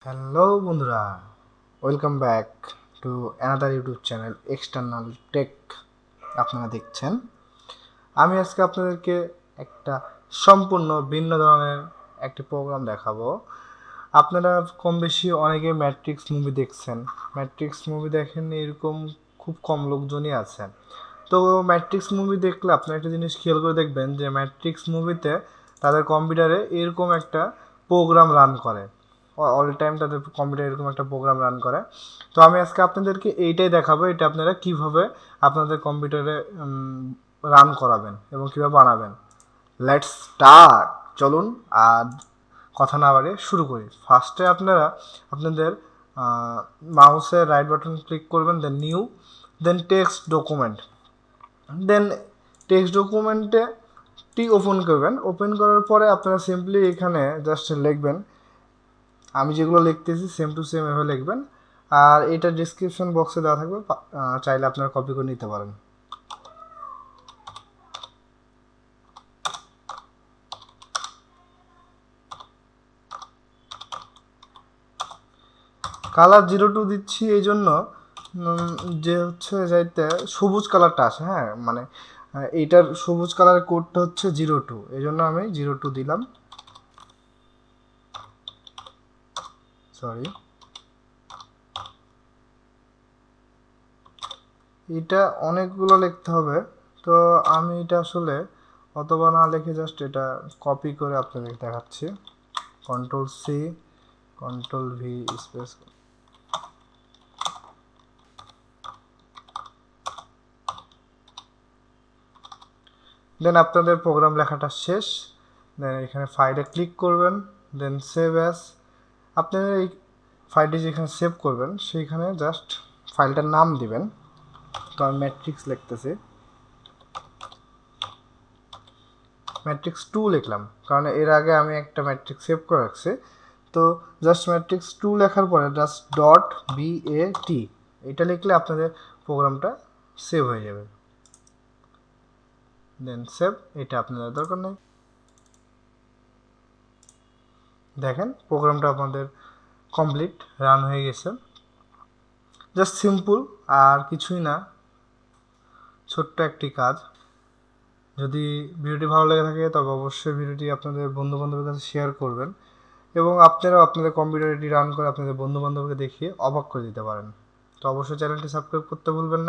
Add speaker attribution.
Speaker 1: Hello বন্ধুরা, welcome back to another YouTube channel external tech. আপনারা দেখছেন, আমি আজকে আপনাদেরকে একটা সম্পূর্ণ ভিন্ন ধরনের একটি প্রোগ্রাম দেখাবো। আপনারা কম বেশি অনেকে ম্যাট্রিক্স মুভি দেখছেন। ম্যাট্রিক্স মুভি দেখেন এরকম খুব কম লোকজনই আছেন। তো ম্যাট্রিক্স মুভি দেখলে আপনারা একটা জিনিস খেয়াল করে দেখবেন যে ম্যাট্রিক্স মুভিতে তাদের কম্পিউটারে এরকম একটা প্রোগ্রাম রান করে, অল টাইম তাদের কম্পিউটারে এরকম একটা প্রোগ্রাম রান করে। তো আমি আজকে আপনাদেরকে এইটাই দেখাবো, এটা আপনারা কিভাবে আপনাদের কম্পিউটারে রান করাবেন এবং কীভাবে বানাবেন। Let's start. চলুন আর কথা না বাড়িয়ে শুরু করি। ফার্স্টে আপনারা আপনাদের মাউসের রাইট বাটন ক্লিক করবেন, দেন নিউ, দেন টেক্সট ডকুমেন্ট, দেন টেক্সট ডকুমেন্টে টি ওপেন করবেন। ওপেন করার পরে আপনারা সিম্পলি এখানে জাস্ট লিখবেন, আমি যেগুলো লিখতেছি সেম টু সেম এভাবে লিখবেন। আর এটা ডিসক্রিপশন বক্সে দেওয়া থাকবে, চাইলে আপনারা কপি করে নিতে পারেন। কালার 02 দিচ্ছি এই জন্য যে হচ্ছে যাইতে সবুজ কালারটা আসে। হ্যাঁ, মানে এইটার সবুজ কালারের কোডটা হচ্ছে 02, এই জন্য আমি 02 দিলাম। সরি, এটা অনেকগুলো লিখতে হবে, তো আমি এটা আসলে অথবা না লিখে জাস্ট এটা কপি করে আপনাদের দেখাচ্ছি। Control C, control V, space. Then আপনাদের প্রোগ্রাম লেখাটা শেষ। দেন এখানে ফাইলে ক্লিক করবেন, দেন সেভ অ্যাজ। আপনারা এই ফাইলটি যেখানে সেভ করবেন সেইখানে জাস্ট ফাইলটার নাম দিবেন। তো আমি ম্যাট্রিক্স লিখতেছি, ম্যাট্রিক্স 2 লিখলাম, কারণ এর আগে আমি একটা ম্যাট্রিক্স সেভ করে রাখছি। তো জাস্ট ম্যাট্রিক্স 2 লেখার পরে জাস্ট ডট BAT এটা লিখলে আপনাদের প্রোগ্রামটা সেভ হয়ে যাবে। দেন সেভ, এটা আপনাদের দরকার নেই। দেখেন প্রোগ্রামটা আপনাদের কমপ্লিট রান হয়ে গেছে। জাস্ট সিম্পল, আর কিছুই না, ছোট্ট একটি কাজ। যদি ভিডিওটি ভালো লেগে থাকে তবে অবশ্যই ভিডিওটি আপনাদের বন্ধুবান্ধবের কাছে শেয়ার করবেন এবং আপনারাও আপনাদের কম্পিউটার এটি রান করে আপনাদের বন্ধুবান্ধবকে দেখিয়ে অবাক করে দিতে পারেন। তো অবশ্যই চ্যানেলটি সাবস্ক্রাইব করতে ভুলবেন না।